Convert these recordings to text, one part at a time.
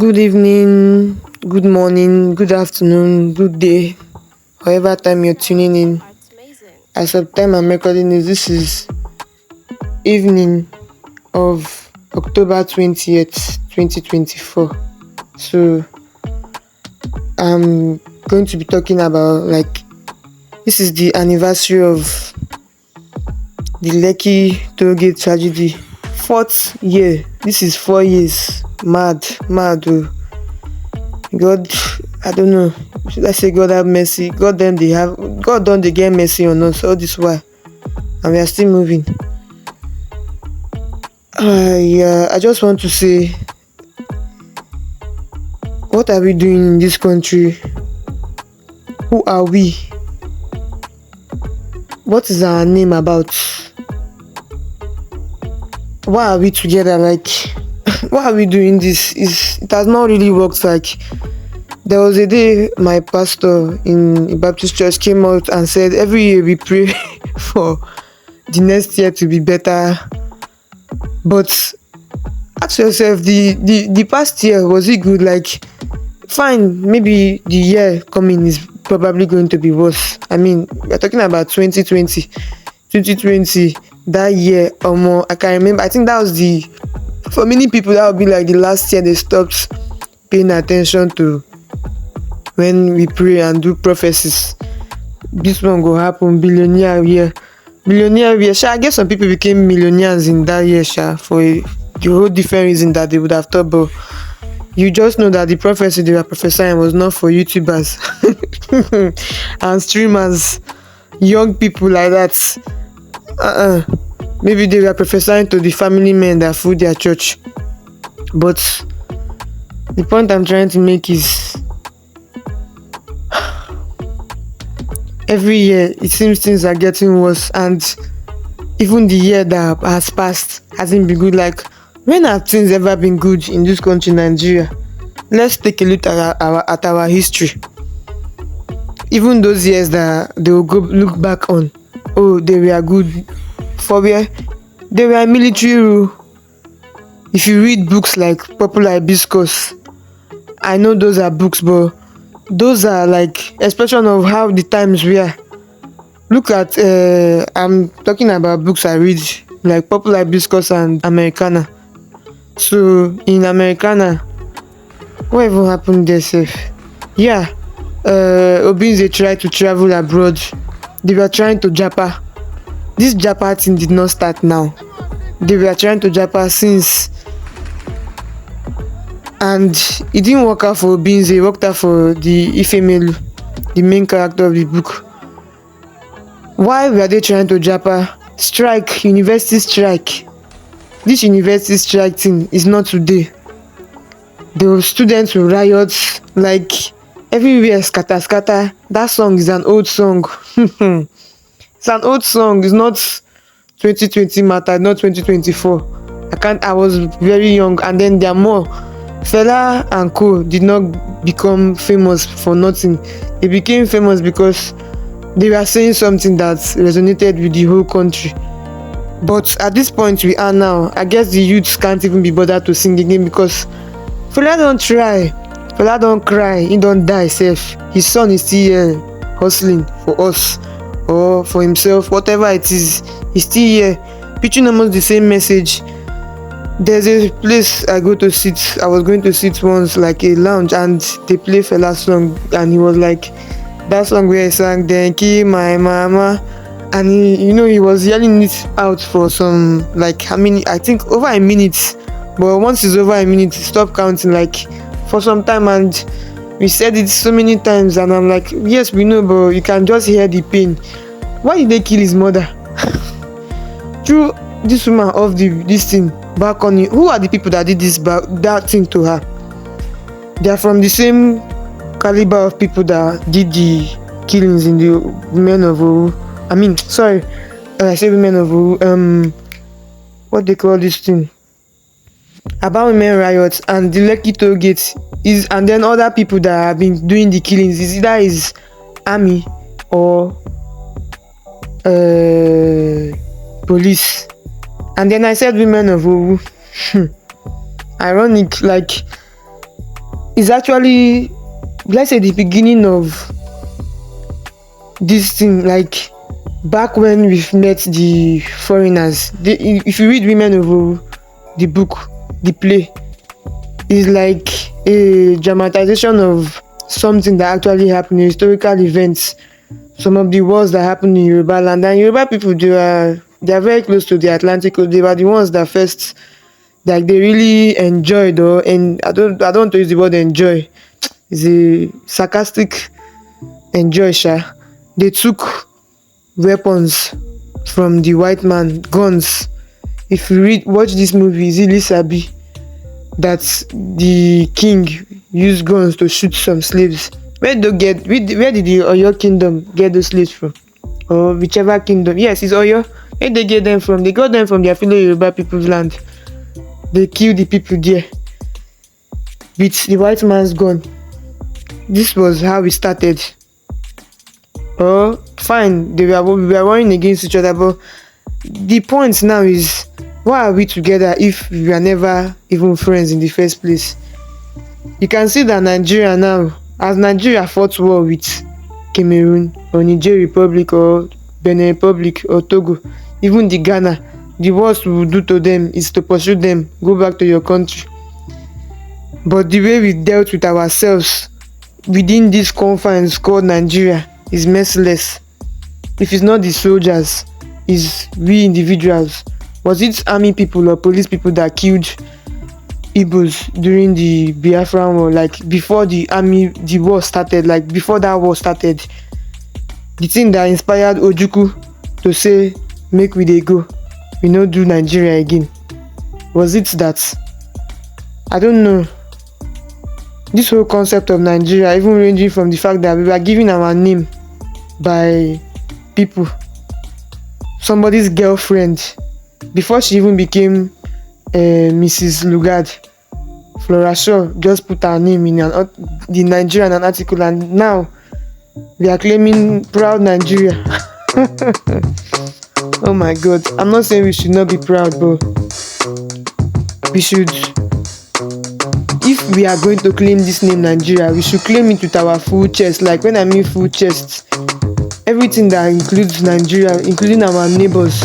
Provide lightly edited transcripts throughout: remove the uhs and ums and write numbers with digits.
Good evening, good morning, good afternoon, good day, however time you're tuning in. As of time I'm recording this is evening of October 20th, 2024. So I'm going to be talking about this is the anniversary of the Lekki Tollgate tragedy. Fourth year. This is 4 years. Mad. Oh. God, I don't know. Should I say God have mercy? God don't they get mercy on us all this while, and we are still moving. Yeah, I just want to say, what are we doing in this country? Who are we? What is our name about? Why are we together? Why are we doing this? It has not really worked. There was a day my pastor in a Baptist church came out and said every year we pray for the next year to be better. But ask yourself, the past year, was it good? Fine, maybe the year coming is probably going to be worse. I mean, we're talking about 2020, that year or more. I can remember, I think that was for many people that would be like the last year they stopped paying attention to when we pray and do prophecies. This one go happen, billionaire year. I guess some people became millionaires in that year, for a whole different reason that they would have thought, but you just know that the prophecy they were prophesying was not for YouTubers and streamers, young people like that. Maybe they were prophesying to the family men that food their church. But the point I'm trying to make is, every year it seems things are getting worse, and even the year that has passed hasn't been good. When have things ever been good in this country, Nigeria? Let's take a look at our history. Even those years that they will go look back on, oh, they were good. For where they were military rule. If you read books like Popular Hibiscus, I know those are books, but those are expression of how the times were. Look at I'm talking about books I read, like Popular Hibiscus and Americana. So in Americana, what even happened there, safe? Yeah, Obinze tried to travel abroad. They were trying to japa. This japa thing did not start now. They were trying to japa since, and it didn't work out for Obinze. It worked out for the Ifemelu, the main character of the book. Why were they trying to japa? Strike, university strike. This university strike thing is not today. The students will riot everywhere, scatter. That song is an old song. It's an old song. It's not 2020 matter, not 2024. I was very young, and then there are more. Fela and Co did not become famous for nothing. They became famous because they were saying something that resonated with the whole country. But at this point we are now, I guess the youths can't even be bothered to sing again because Fela don't try. Fela don't cry. He don't die safe. His son is still here hustling for us or for himself, whatever it is. He's still here preaching almost the same message. There's a place I was going to sit once, like a lounge, and they play Fela's song, and he was like, that song where he sang "Thank you, my mama," and he was yelling it out for some I think over a minute. But once it's over a minute, stop counting for some time, and we said it so many times, and I'm like, yes, we know, but you can just hear the pain. Why did they kill his mother? Threw this woman off this thing back on you. Who are the people that did that thing to her? They are from the same caliber of people that did the killings in the women of Oru. I say women of Oru. What they call this thing? About women riots and the Lekki Tollgate is, and then other people that have been doing the killings is either his army or police. And then I said women of Oru. Ironic, is actually, let's say, the beginning of this thing. Like back when we've met the foreigners, if you read Women of the book, the play, is like a dramatization of something that actually happened, historical events, some of the wars that happened in Yoruba land. And Yoruba people, they are very close to the Atlantic Coast. They were the ones that first, like, they really enjoyed, and I don't want to use the word enjoy. It's a sarcastic enjoy, sha. They took weapons from the white man, guns. If you watch this movie, Zili Sabi, that the king used guns to shoot some slaves. Where did the Oyo kingdom get those slaves from? Or whichever kingdom? Yes, it's Oyo. Where did they get them from? They got them from their fellow Yoruba people's land. They killed the people there with the white man's gun. This was how we started. Oh, fine, we were warring against each other, but the point now is, why are we together if we were never even friends in the first place? You can see that Nigeria now, as Nigeria fought war with Cameroon or Niger Republic or Benin Republic or Togo, even the Ghana, the worst we will do to them is to pursue them, go back to your country. But the way we dealt with ourselves within these confines called Nigeria is merciless. If it's not the soldiers, it's we individuals. Was it army people or police people that killed Igbos during the Biafran war? Like before the war started, like before that war started, the thing that inspired Ojukwu to say, make we dey go, we no do Nigeria again. Was it that? I don't know. This whole concept of Nigeria, even ranging from the fact that we were given our name by people, somebody's girlfriend, before she even became Mrs. Lugard, Flora Shaw just put her name in the Nigerian article, and now we are claiming proud Nigeria. Oh my God, I'm not saying we should not be proud, but we should, if we are going to claim this name Nigeria, we should claim it with our full chest. Like when I mean full chest, everything that includes Nigeria, including our neighbors,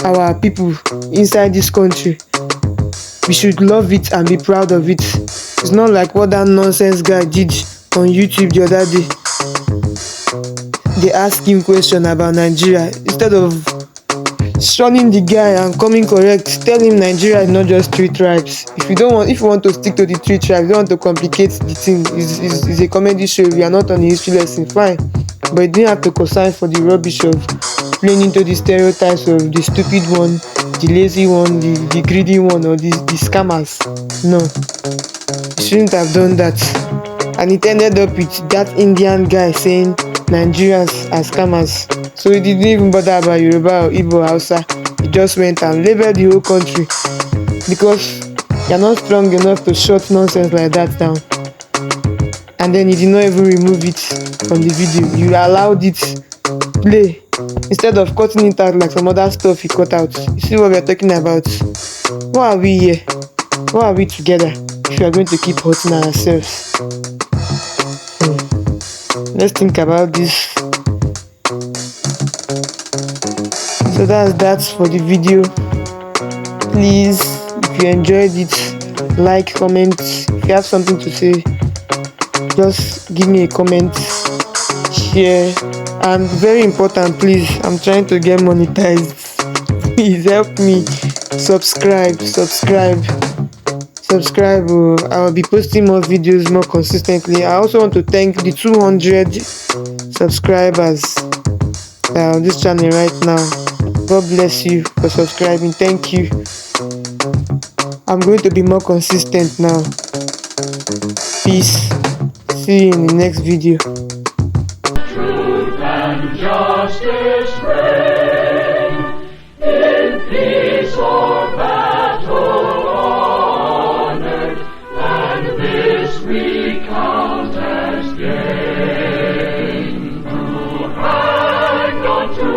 our people inside this country, we should love it and be proud of it. It's not like what that nonsense guy did on YouTube the other day. They asked him question about Nigeria. Instead of shunning the guy and coming correct, tell him Nigeria is not just 3 tribes. If you want to stick to the 3 tribes, you don't want to complicate the thing. It's a comedy show. We are not on a history lesson, fine. But you didn't have to consign for the rubbish of playing into the stereotypes of the stupid one, the lazy one, the greedy one, or the scammers. No, you shouldn't have done that. And it ended up with that Indian guy saying Nigerians are scammers. So he didn't even bother about Yoruba or Igbo or Hausa. He just went and labeled the whole country because you're not strong enough to shut nonsense like that down. And then he did not even remove it from the video. You allowed it play instead of cutting it out like some other stuff he cut out. You see what we're talking about? Why are we here? Why are we together if we are going to keep hurting ourselves? Let's think about this. So that's that for the video. Please, if you enjoyed it, like, comment. If you have something to say, just give me a comment, share, and very important, please, I'm trying to get monetized. Please help me. Subscribe. I'll be posting more videos more consistently. I also want to thank the 200 subscribers on this channel right now. God bless you for subscribing. Thank you. I'm going to be more consistent now. Peace. See you in the next video. Truth and justice reign in peace or battle honored, and this we count as gain. To hang on to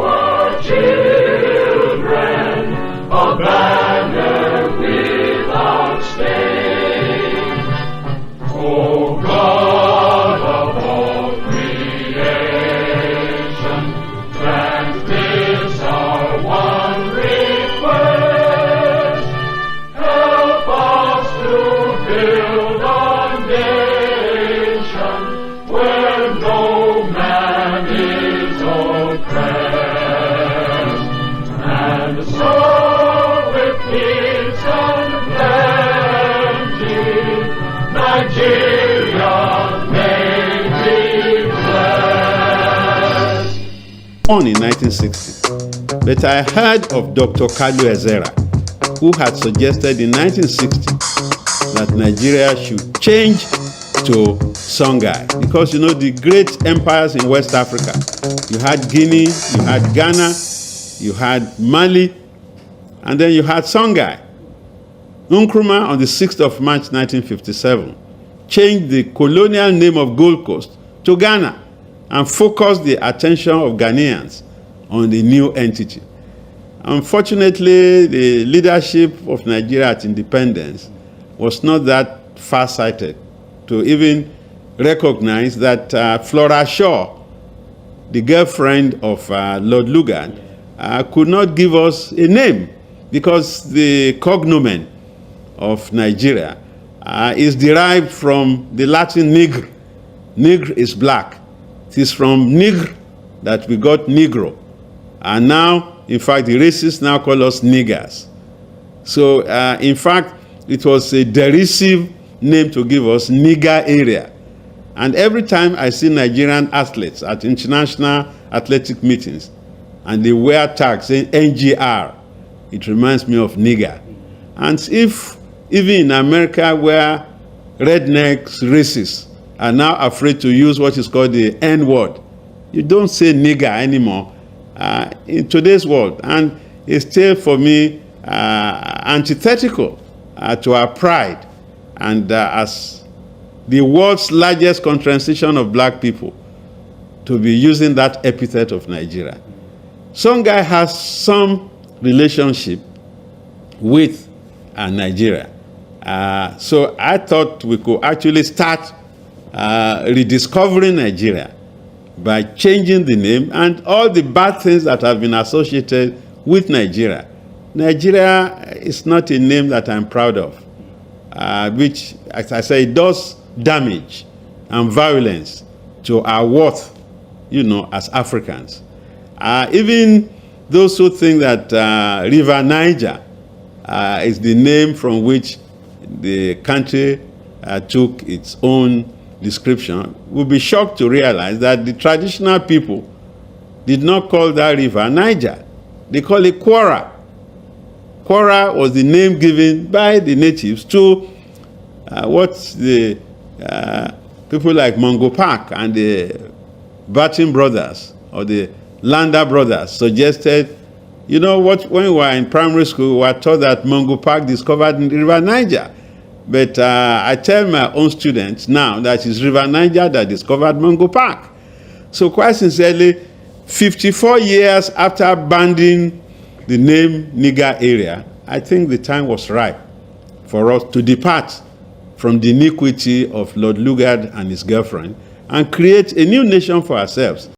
our children a banner without stain. born in 1960, but I heard of Dr. Kalu Ezera, who had suggested in 1960 that Nigeria should change to Songhai, because you know the great empires in West Africa, you had Guinea, you had Ghana, you had Mali, and then you had Songhai. Nkrumah on the 6th of March 1957 changed the colonial name of Gold Coast to Ghana and focused the attention of Ghanaians on the new entity. Unfortunately, the leadership of Nigeria at independence was not that far-sighted to even recognize that Flora Shaw, the girlfriend of Lord Lugard, could not give us a name, because the cognomen of Nigeria is derived from the Latin nigr. Nigr is black. It is from nigr that we got Negro. And now, in fact, the racists now call us niggers. So, in fact, it was a derisive name to give us, nigger area. And every time I see Nigerian athletes at international athletic meetings and they wear tags saying NGR, it reminds me of nigger. And if even in America, where rednecks, racists are now afraid to use what is called the N-word, you don't say nigger anymore in today's world. And it's still, for me, antithetical to our pride. And as the world's largest concentration of black people, to be using that epithet of Nigeria. Songhai has some relationship with Nigeria. So I thought we could actually start rediscovering Nigeria by changing the name and all the bad things that have been associated with Nigeria. Nigeria is not a name that I'm proud of, which, as I say, it does damage and violence to our worth, you know, as Africans. Even those who think that River Niger is the name from which the country took its own description will be shocked to realize that the traditional people did not call that river Niger. They call it Kwara. Kwara was the name given by the natives to what the people like Mungo Park and the Batin brothers or the Landa brothers suggested. You know what, when we were in primary school, we were taught that Mungo Park discovered the River Niger. But I tell my own students now that it's River Niger that discovered Mungo Park. So quite sincerely, 54 years after banning the name Nigger area, I think the time was ripe for us to depart from the iniquity of Lord Lugard and his girlfriend and create a new nation for ourselves.